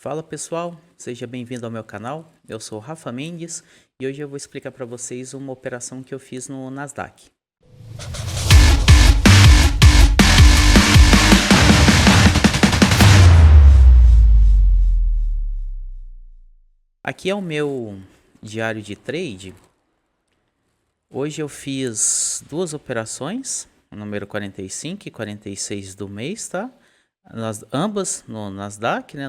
Fala pessoal, seja bem-vindo ao meu canal. Eu sou o Rafa Mendes e hoje eu vou explicar para vocês uma operação que eu fiz no Nasdaq. Aqui é o meu diário de trade. Hoje eu fiz duas operações, o número 45 e 46 do mês, tá? Ambas no Nasdaq, né?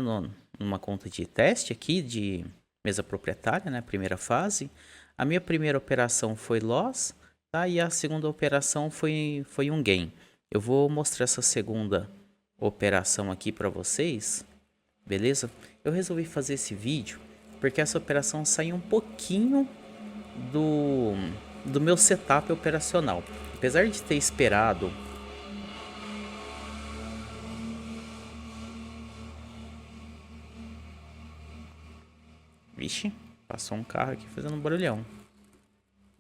Numa conta de teste aqui de mesa proprietária, né? Primeira fase. A minha primeira operação foi loss, tá? E a segunda operação foi um gain. Eu vou mostrar essa segunda operação aqui para vocês, beleza? Eu resolvi fazer esse vídeo porque essa operação saiu um pouquinho do meu setup operacional. Apesar de ter esperado Vixe, passou um carro aqui fazendo um barulhão.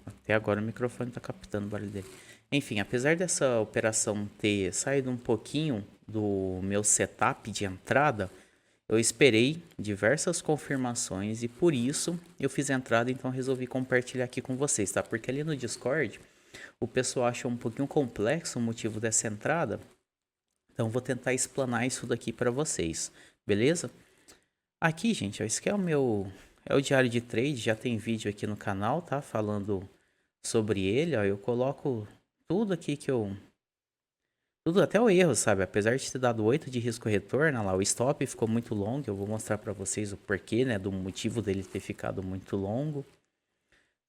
Até agora o microfone tá captando o barulho dele. Enfim, apesar dessa operação ter saído um pouquinho do meu setup de entrada, eu esperei diversas confirmações e por isso eu fiz a entrada, então resolvi compartilhar aqui com vocês, tá? Porque ali no Discord o pessoal achou um pouquinho complexo o motivo dessa entrada, então vou tentar explanar isso daqui para vocês, beleza? Aqui, gente, ó, esse aqui é o diário de trade, já tem vídeo aqui no canal, tá? Falando sobre ele, ó, eu coloco tudo aqui que eu tudo até o erro, sabe? Apesar de ter dado 8 de risco retorno, lá o stop ficou muito longo, eu vou mostrar para vocês o porquê, né, do motivo dele ter ficado muito longo.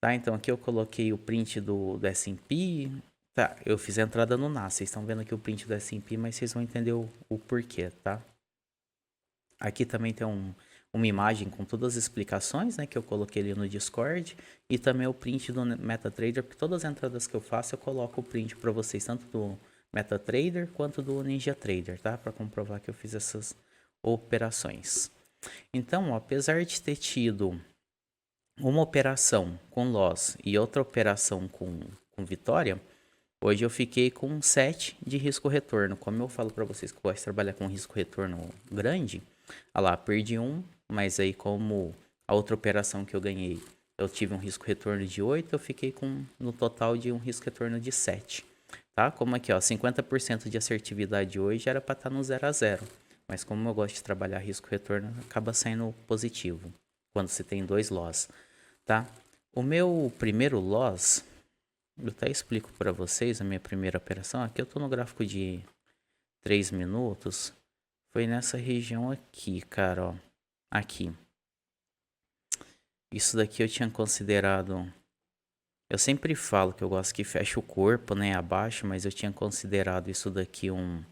Tá? Então aqui eu coloquei o print do S&P. Tá, eu fiz a entrada no NAS, vocês estão vendo aqui o print do S&P, mas vocês vão entender o porquê, tá? Aqui também tem uma imagem com todas as explicações, né, que eu coloquei ali no Discord, e também o print do MetaTrader, porque todas as entradas que eu faço eu coloco o print para vocês, tanto do MetaTrader quanto do NinjaTrader, tá? Para comprovar que eu fiz essas operações. Então, ó, apesar de ter tido uma operação com loss e outra operação com vitória, hoje eu fiquei com 7 de risco retorno. Como eu falo para vocês que eu gosto de trabalhar com risco retorno grande, lá, perdi um, mas aí como a outra operação que eu ganhei, eu tive um risco retorno de 8, eu fiquei com no total de um risco retorno de 7. Tá? Como aqui, ó, 50% de assertividade hoje era para estar no 0 a 0. Mas como eu gosto de trabalhar risco retorno, acaba saindo positivo quando você tem dois loss, tá? O meu primeiro loss, eu até explico para vocês a minha primeira operação. Aqui eu tô no gráfico de 3 minutos. Foi nessa região aqui, cara, ó. Aqui. Isso daqui eu tinha considerado. Eu sempre falo que eu gosto que feche o corpo, né, abaixo, mas eu tinha considerado isso daqui um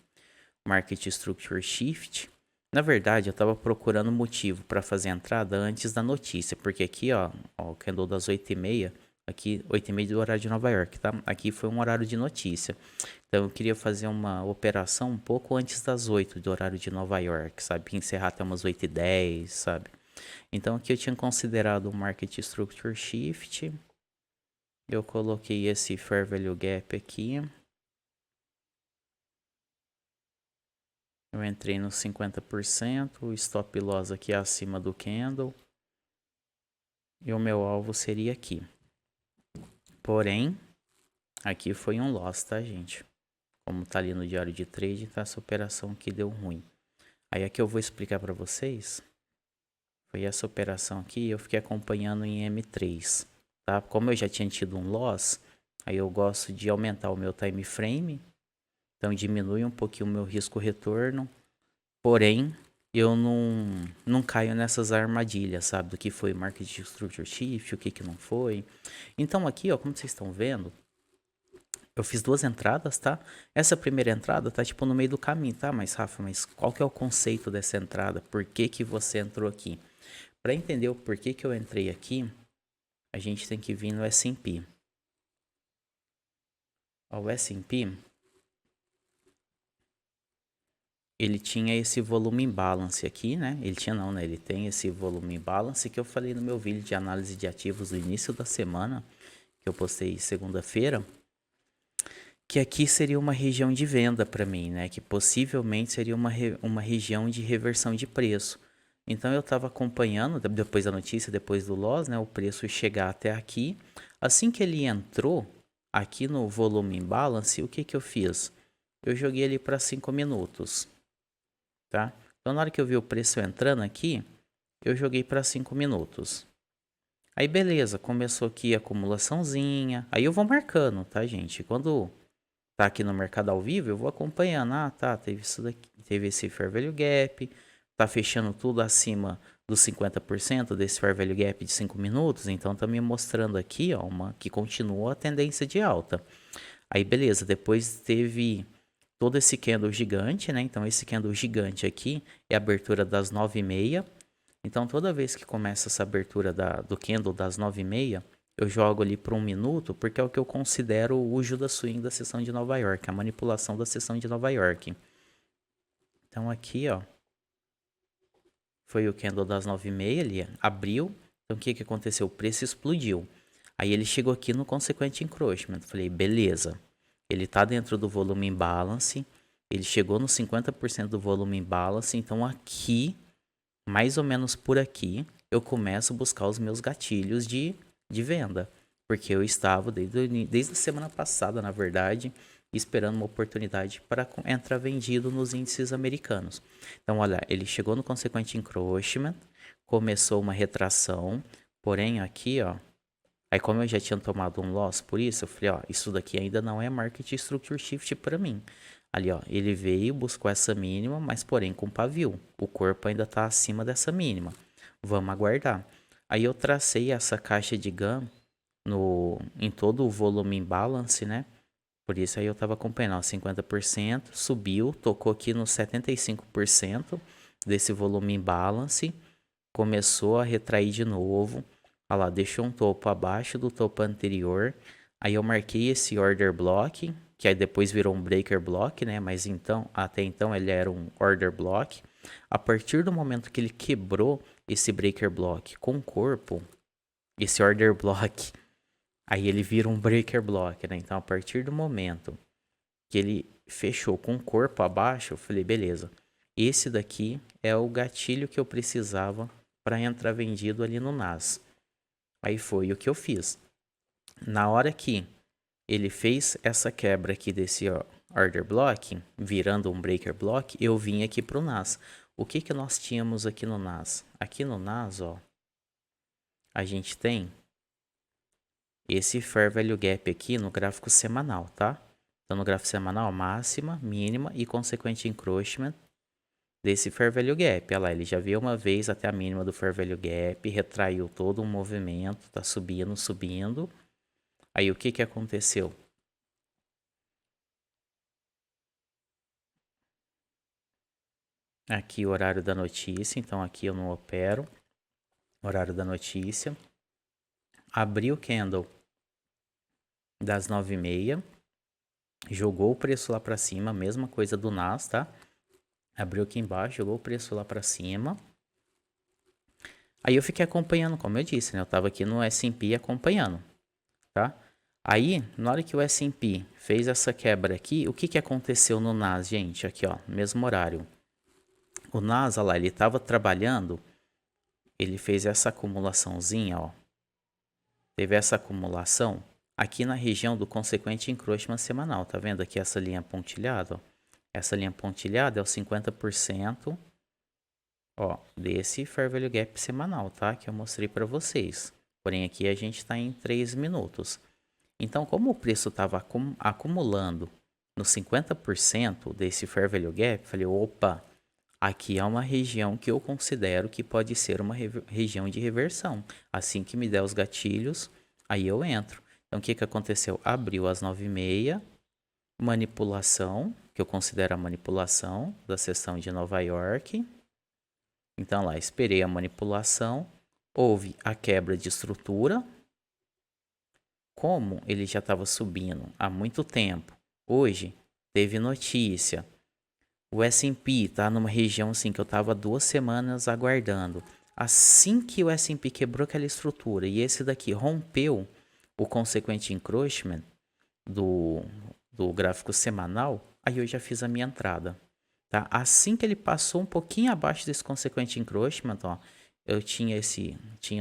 Market Structure Shift. Na verdade, eu estava procurando motivo para fazer a entrada antes da notícia, porque aqui, ó, o candle das 8h30, aqui 8h30 do horário de Nova York, tá? Aqui foi um horário de notícia. Então eu queria fazer uma operação um pouco antes das 8 do horário de Nova York, sabe? Encerrar até umas 8h10, sabe? Então aqui eu tinha considerado o Market Structure Shift. Eu coloquei esse Fair Value Gap aqui. Eu entrei no 50%, o stop loss aqui é acima do candle. E o meu alvo seria aqui. Porém, aqui foi um loss, tá, gente? Como tá ali no diário de trade, tá essa operação aqui deu ruim. Aí aqui eu vou explicar para vocês. Foi essa operação aqui, eu fiquei acompanhando em M3, tá? Como eu já tinha tido um loss, aí eu gosto de aumentar o meu time frame. Então diminui um pouquinho o meu risco retorno. Porém, eu não caio nessas armadilhas, sabe? Do que foi Market Structure Shift, o que não foi. Então aqui, ó, como vocês estão vendo, eu fiz duas entradas, tá? Essa primeira entrada tá tipo no meio do caminho, tá? Mas Rafa, mas qual que é o conceito dessa entrada? Por que que você entrou aqui? Para entender o porquê que eu entrei aqui, a gente tem que vir no S&P. O S&P, ele tinha esse volume imbalance aqui, né? Ele tinha não, né? Ele tem esse volume imbalance que eu falei no meu vídeo de análise de ativos do início da semana, que eu postei segunda-feira, que aqui seria uma região de venda para mim, né? Que possivelmente seria uma região de reversão de preço. Então eu estava acompanhando, depois da notícia, depois do loss, né, o preço chegar até aqui. Assim que ele entrou aqui no volume imbalance, o que que eu fiz? Eu joguei ele para 5 minutos, tá? Então na hora que eu vi o preço entrando aqui, eu joguei para 5 minutos. Aí beleza, começou aqui a acumulaçãozinha. Aí eu vou marcando, tá, gente? Quando tá aqui no mercado ao vivo, eu vou acompanhando. Ah, tá, teve isso daqui, teve esse Fair Value Gap, tá fechando tudo acima dos 50% desse Fair Value Gap de 5 minutos, então tá me mostrando aqui, ó, que continua a tendência de alta. Aí beleza, depois teve todo esse candle gigante, né? Então esse candle gigante aqui é a abertura das 9h30. Então toda vez que começa essa abertura do candle das 9h30, eu jogo ali por 1 minuto, porque é o que eu considero o Judas Swing da sessão de Nova York, a manipulação da sessão de Nova York. Então aqui, ó, foi o candle das 9h30, ele abriu. Então o que que aconteceu? O preço explodiu. Aí ele chegou aqui no consequente encroachment. Falei, beleza. Ele tá dentro do volume imbalance. Ele chegou no 50% do volume imbalance. Então aqui, mais ou menos por aqui, eu começo a buscar os meus gatilhos de venda. Porque eu estava desde a semana passada, na verdade, esperando uma oportunidade para entrar vendido nos índices americanos. Então, olha, ele chegou no consequente encroachment, começou uma retração, porém aqui, ó, aí como eu já tinha tomado um loss por isso, eu falei, ó, isso daqui ainda não é market structure shift para mim. Ali, ó, ele veio, buscou essa mínima, mas porém com pavio. O corpo ainda está acima dessa mínima. Vamos aguardar. Aí eu tracei essa caixa de GAN em todo o volume imbalance, né? Por isso aí eu estava acompanhando, ó, 50%, subiu, tocou aqui no 75% desse volume imbalance, começou a retrair de novo. Olha lá, deixou um topo abaixo do topo anterior. Aí eu marquei esse order block, que aí depois virou um breaker block, né? Mas então, até então ele era um order block. A partir do momento que ele quebrou esse breaker block com o corpo, esse order block, aí ele vira um breaker block, né? Então a partir do momento que ele fechou com o corpo abaixo, eu falei, beleza. Esse daqui é o gatilho que eu precisava para entrar vendido ali no NAS. Aí foi o que eu fiz. Na hora que ele fez essa quebra aqui desse order block, virando um breaker block, eu vim aqui para o NAS. O que que nós tínhamos aqui no NAS? Aqui no NAS, ó, a gente tem esse Fair Value Gap aqui no gráfico semanal, tá? Então no gráfico semanal, máxima, mínima e consequente encroachment desse Fair Value Gap. Olha lá, ele já veio uma vez até a mínima do Fair Value Gap, retraiu todo um movimento, tá subindo, subindo. Aí o que que aconteceu? Aqui o horário da notícia, então aqui eu não opero. Horário da notícia. Abriu o candle das 9h30. Jogou o preço lá para cima, mesma coisa do NAS, tá? Abriu aqui embaixo, jogou o preço lá para cima. Aí eu fiquei acompanhando, como eu disse, né? Eu tava aqui no S&P acompanhando, tá? Aí, na hora que o S&P fez essa quebra aqui, o que que aconteceu no NAS, gente? Aqui, ó, mesmo horário. O NAS, olha lá, ele tava trabalhando, ele fez essa acumulaçãozinha, ó. Teve essa acumulação aqui na região do consequente encroachment semanal. Tá vendo aqui essa linha pontilhada, ó? Essa linha pontilhada é o 50%, ó, desse Fair Value Gap semanal, tá? Que eu mostrei para vocês. Porém, aqui a gente está em 3 minutos. Então, como o preço estava acumulando no 50% desse Fair Value Gap, falei, opa, aqui é uma região que eu considero que pode ser uma região de reversão. Assim que me der os gatilhos, aí eu entro. Então, o que que aconteceu? Abriu às 9h30, manipulação, que eu considero a manipulação da sessão de Nova York. Então, lá, esperei a manipulação, houve a quebra de estrutura. Como ele já estava subindo há muito tempo, hoje teve notícia. O S&P está numa região assim que eu estava 2 semanas aguardando. Assim que o S&P quebrou aquela estrutura e esse daqui rompeu o consequente encroachment do gráfico semanal, aí eu já fiz a minha entrada. tá? Assim que ele passou um pouquinho abaixo desse consequente encroachment, ó, eu tinha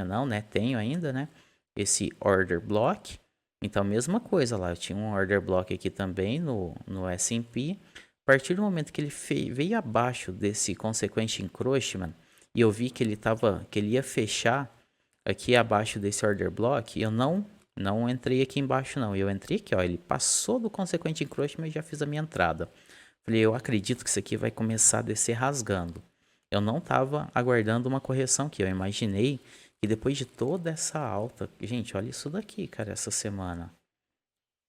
não, né? Tenho ainda, né? Esse order block. Então, mesma coisa lá, eu tinha um order block aqui também no S&P. A partir do momento que ele veio abaixo desse consequente encroachment, e eu vi que ele ia fechar aqui abaixo desse order block, eu não entrei aqui embaixo não, eu entrei aqui, ó, ele passou do consequente encroachment e já fiz a minha entrada. Falei, eu acredito que isso aqui vai começar a descer rasgando. Eu não estava aguardando uma correção aqui, eu imaginei que depois de toda essa alta, gente, olha isso daqui, cara, essa semana.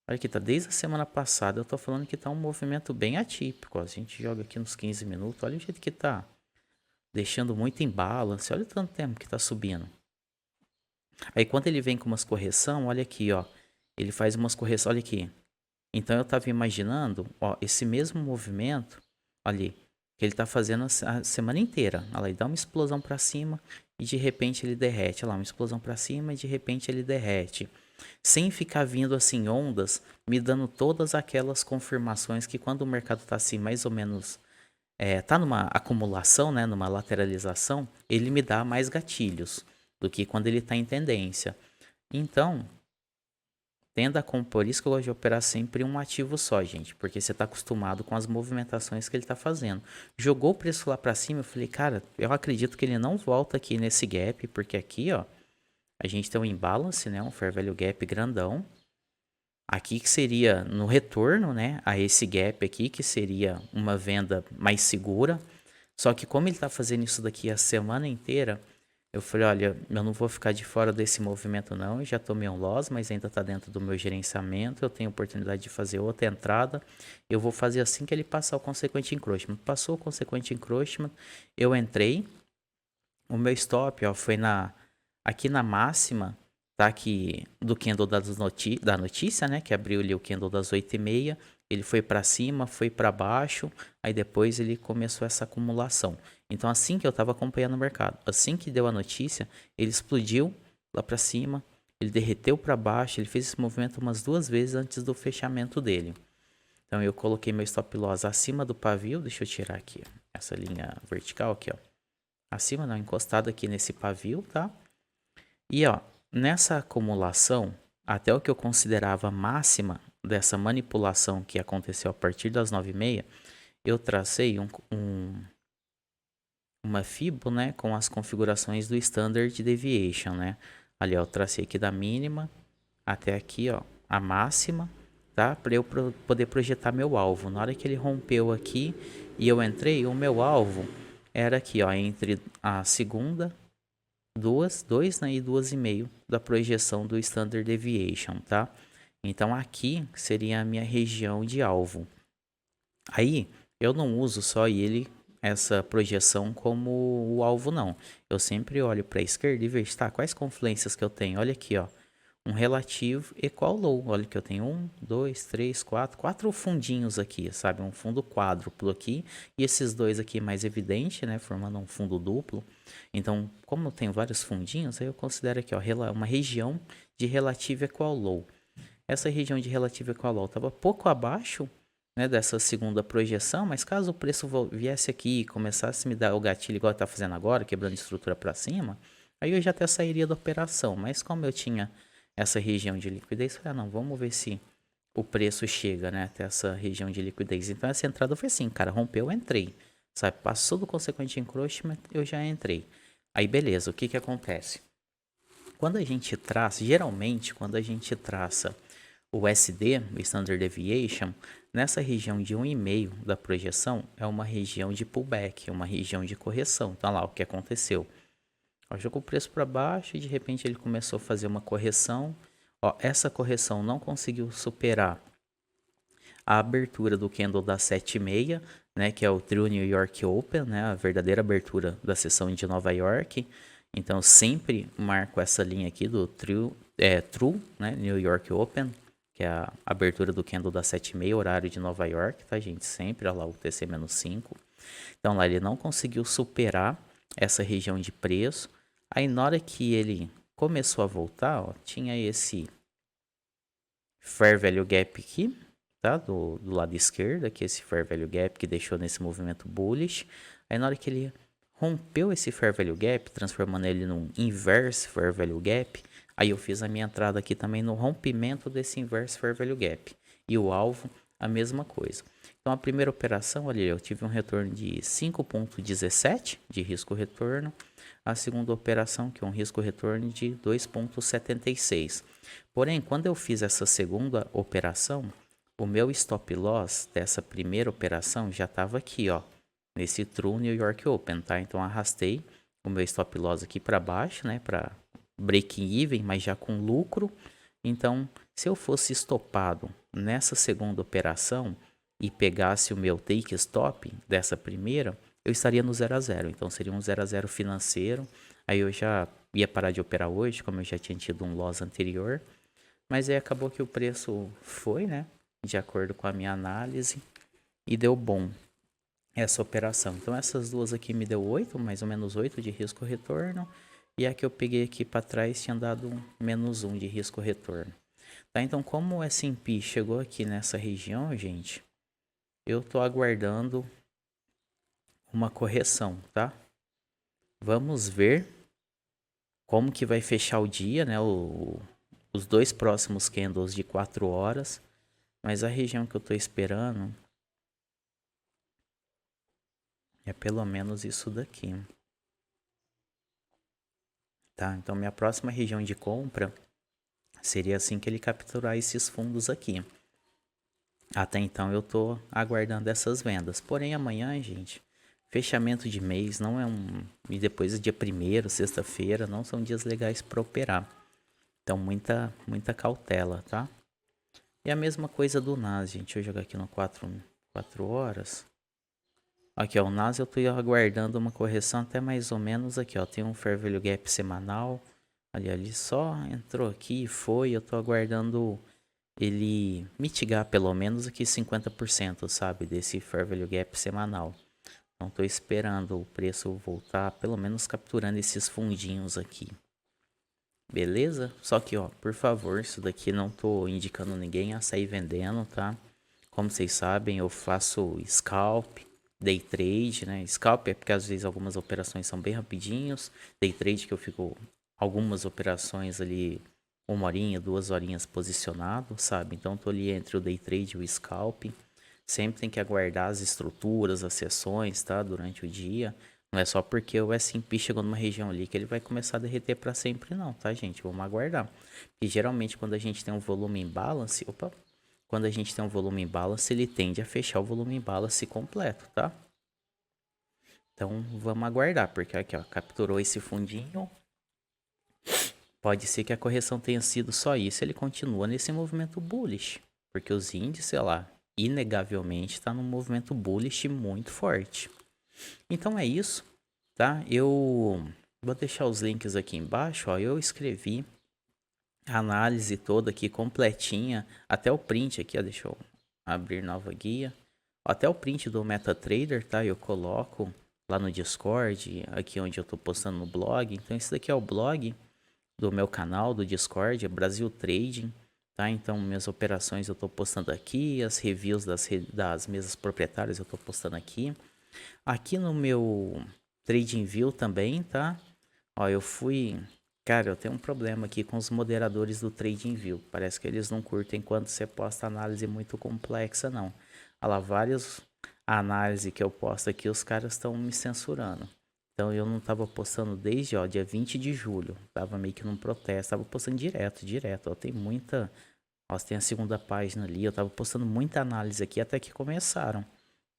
Olha aqui, tá desde a semana passada, eu tô falando que tá um movimento bem atípico, ó. A gente joga aqui nos 15 minutos, olha o jeito que tá. Deixando muito em balance, olha o tanto tempo que tá subindo. Aí quando ele vem com umas correção, olha aqui, ó. Ele faz umas correções, olha aqui. Então eu tava imaginando, ó, esse mesmo movimento, olha ali, que ele tá fazendo a semana inteira. Olha lá, ele dá uma explosão para cima e de repente ele derrete. Olha lá, uma explosão para cima e de repente ele derrete. Sem ficar vindo assim ondas, me dando todas aquelas confirmações que quando o mercado tá assim mais ou menos tá numa acumulação, né, numa lateralização, ele me dá mais gatilhos do que quando ele está em tendência. Então, por isso que eu gosto de operar sempre um ativo só, gente, porque você está acostumado com as movimentações que ele está fazendo. Jogou o preço lá para cima, eu falei, cara, eu acredito que ele não volta aqui nesse gap, porque aqui, ó, a gente tem um imbalance, né, um fair value gap grandão. Aqui que seria no retorno, né, a esse gap aqui, que seria uma venda mais segura. Só que como ele está fazendo isso daqui a semana inteira, eu falei, olha, eu não vou ficar de fora desse movimento não, eu já tomei um loss, mas ainda está dentro do meu gerenciamento, eu tenho oportunidade de fazer outra entrada, eu vou fazer assim que ele passar o consequente encroachment. Passou o consequente encroachment, eu entrei, o meu stop, ó, foi aqui na máxima, tá aqui do candle da notícia, né, que abriu ali o candle das 8h30, ele foi para cima, foi para baixo, aí depois ele começou essa acumulação. Então assim que eu estava acompanhando o mercado, assim que deu a notícia, ele explodiu lá para cima, ele derreteu para baixo, ele fez esse movimento umas 2 vezes antes do fechamento dele. Então eu coloquei meu stop loss acima do pavio, deixa eu tirar aqui essa linha vertical aqui, ó. Acima não, encostado aqui nesse pavio, tá? E ó, nessa acumulação, até o que eu considerava máxima dessa manipulação que aconteceu a partir das 9h30, eu tracei uma Fibo, né, com as configurações do Standard Deviation, né? Ali, ó, eu tracei aqui da mínima até aqui, ó, a máxima, tá? Para eu poder projetar meu alvo. Na hora que ele rompeu aqui e eu entrei, o meu alvo era aqui, ó, entre a segunda, 2, né, e 2,5 da projeção do Standard Deviation, tá? Então aqui seria a minha região de alvo. Aí eu não uso só essa projeção como o alvo não. Eu sempre olho para a esquerda e vejo, tá, quais confluências que eu tenho. Olha aqui, ó. Um relativo equal low. Olha que eu tenho 1, 2, 3, 4 fundinhos aqui, sabe? Um fundo quádruplo aqui. E esses dois aqui mais evidente, né? Formando um fundo duplo. Então, como eu tenho vários fundinhos, aí eu considero aqui, ó, uma região de relativo equal low. Essa região de relativo equal low estava pouco abaixo, né, dessa segunda projeção, mas caso o preço viesse aqui e começasse a me dar o gatilho igual está fazendo agora, quebrando estrutura para cima, aí eu já até sairia da operação. Mas como eu tinha essa região de liquidez, eu falei, não, vamos ver se o preço chega, né, até essa região de liquidez. Então essa entrada foi assim, cara, rompeu, eu entrei, sabe, passou do consequente encroachment, eu já entrei. Aí beleza, o que que acontece? Quando a gente traça, geralmente quando a gente traça o SD, o Standard Deviation, nessa região de 1,5 da projeção é uma região de pullback, uma região de correção. Então lá o que aconteceu? Ó, jogou o preço para baixo e de repente ele começou a fazer uma correção. Ó, essa correção não conseguiu superar a abertura do candle da 7,6, né, que é o True New York Open, né, a verdadeira abertura da sessão de Nova York. Então sempre marco essa linha aqui do True, né, New York Open, que é a abertura do candle da 7,6, horário de Nova York, tá, gente? Sempre, olha lá, o TC-5. Então lá ele não conseguiu superar essa região de preço. Aí na hora que ele começou a voltar, ó, tinha esse Fair Value Gap aqui, tá? Do lado esquerdo, aqui esse Fair Value Gap que deixou nesse movimento bullish. Aí na hora que ele rompeu esse Fair Value Gap, transformando ele num Inverse Fair Value Gap, aí eu fiz a minha entrada aqui também no rompimento desse Inverse Fair Value Gap. E o alvo, a mesma coisa. Então a primeira operação, olha, eu tive um retorno de 5,17 de risco-retorno. A segunda operação, que é um risco-retorno de 2,76. Porém, quando eu fiz essa segunda operação, o meu stop loss dessa primeira operação já estava aqui, ó, nesse True New York Open, tá? Então arrastei o meu stop loss aqui para baixo, né, para break even, mas já com lucro. Então, se eu fosse estopado nessa segunda operação e pegasse o meu take stop dessa primeira, eu estaria no 0 a 0. Então seria um 0 a 0 financeiro. Aí eu já ia parar de operar hoje, como eu já tinha tido um loss anterior. Mas aí acabou que o preço foi, né, de acordo com a minha análise, e deu bom essa operação. Então essas duas aqui me deu 8, mais ou menos 8 de risco retorno. E a que eu peguei aqui para trás tinha dado menos 1 de risco retorno. Tá, então como o S&P chegou aqui nessa região, gente, eu tô aguardando uma correção, tá? Vamos ver como que vai fechar o dia, né? Os dois próximos candles de 4 horas. Mas a região que eu tô esperando é pelo menos isso daqui. Tá? Então minha próxima região de compra seria assim que ele capturar esses fundos aqui. Até então eu tô aguardando essas vendas. Porém amanhã, gente, fechamento de mês não é e depois é dia 1º, sexta-feira, não são dias legais para operar. Então muita cautela, tá? E a mesma coisa do NAS, gente. Deixa eu jogar aqui no 4 horas. Aqui, ó, o NAS eu tô aguardando uma correção até mais ou menos aqui, ó. Tem um Fair Value Gap semanal. Ali só entrou aqui e foi. Eu tô aguardando ele mitigar pelo menos aqui 50%, sabe? Desse Fair Value Gap semanal. Então tô esperando o preço voltar, pelo menos capturando esses fundinhos aqui. Beleza? Só que, ó, por favor, isso daqui não tô indicando ninguém a sair vendendo, tá? Como vocês sabem, eu faço scalp, day trade, né? Scalp é porque às vezes algumas operações são bem rapidinhos. Day trade que eu fico algumas operações ali 1 horinha, 2 horinhas posicionado, sabe? Então tô ali entre o day trade e o scalp. Sempre tem que aguardar as estruturas, as sessões, tá? Durante o dia. Não é só porque o S&P chegou numa região ali que ele vai começar a derreter para sempre não, tá, gente? Vamos aguardar. E geralmente quando a gente tem um volume em balance, quando a gente tem um volume em balance, ele tende a fechar o volume em balance completo, tá? Então vamos aguardar, porque aqui, ó, capturou esse fundinho. Pode ser que a correção tenha sido só isso, ele continua nesse movimento bullish, porque os índices, sei lá, inegavelmente está num movimento bullish muito forte. Então é isso, tá? Eu vou deixar os links aqui embaixo, ó. Eu escrevi a análise toda aqui completinha, até o print aqui, ó. Deixa eu abrir nova guia. Até o print do MetaTrader, tá? Eu coloco lá no Discord, aqui onde eu tô postando no blog. Então esse daqui é o blog do meu canal do Discord, é Brasil Trading, tá? Então minhas operações eu tô postando aqui, as reviews das mesas proprietárias eu tô postando aqui. Aqui no meu TradingView também, tá? Ó, eu fui... Cara, eu tenho um problema aqui com os moderadores do TradingView. Parece que eles não curtem quando você posta análise muito complexa, não. Olha lá, várias análises que eu posto aqui, os caras estão me censurando. Então eu não tava postando desde, ó, dia 20 de julho. Tava meio que num protesto. Tava postando direto. Ó, tem muita... Ó, tem a segunda página ali. Eu tava postando muita análise aqui até que começaram.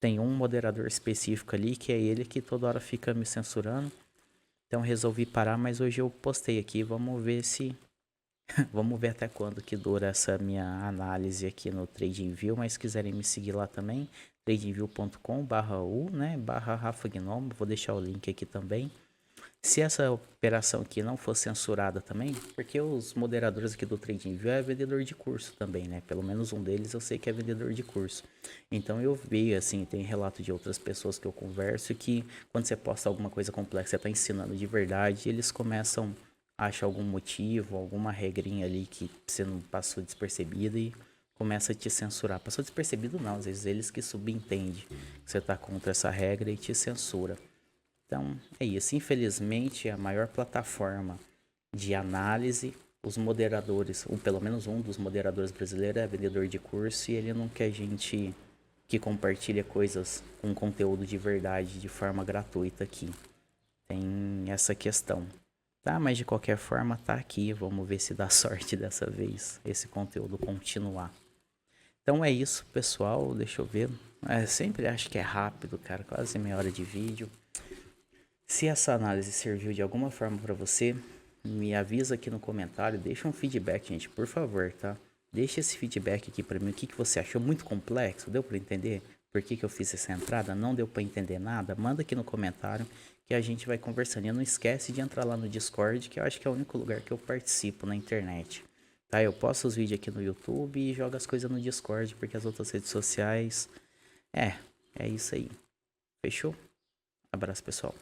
Tem um moderador específico ali, que é ele que toda hora fica me censurando. Então resolvi parar, mas hoje eu postei aqui. Vamos ver se... Vamos ver até quando que dura essa minha análise aqui no TradingView. Mas se quiserem me seguir lá também, tradingview.com/u, né? /Rafa Gnomo. Vou deixar o link aqui também. Se essa operação aqui não for censurada também, porque os moderadores aqui do TradingView é vendedor de curso também, né? Pelo menos um deles eu sei que é vendedor de curso. Então eu vi, assim, tem relato de outras pessoas que eu converso que quando você posta alguma coisa complexa, você está ensinando de verdade, eles começam a achar algum motivo, alguma regrinha ali que você não passou despercebida e começa a te censurar. Passou despercebido não, às vezes eles que subentendem que você tá contra essa regra e te censura. Então, é isso. Infelizmente, a maior plataforma de análise, os moderadores, ou pelo menos um dos moderadores brasileiros é vendedor de curso e ele não quer gente que compartilha coisas com conteúdo de verdade de forma gratuita aqui. Tem essa questão. Tá, mas de qualquer forma tá aqui. Vamos ver se dá sorte dessa vez esse conteúdo continuar. Então é isso, pessoal. Deixa eu ver. Sempre acho que é rápido, cara. Quase meia hora de vídeo. Se essa análise serviu de alguma forma para você, me avisa aqui no comentário. Deixa um feedback, gente, por favor, tá? Deixa esse feedback aqui para mim. O que você achou? Muito complexo? Deu para entender por que eu fiz essa entrada? Não deu para entender nada? Manda aqui no comentário que a gente vai conversando. E não esquece de entrar lá no Discord, que eu acho que é o único lugar que eu participo na internet. Tá? Eu posto os vídeos aqui no YouTube e jogo as coisas no Discord, porque as outras redes sociais... É isso aí. Fechou? Abraço, pessoal.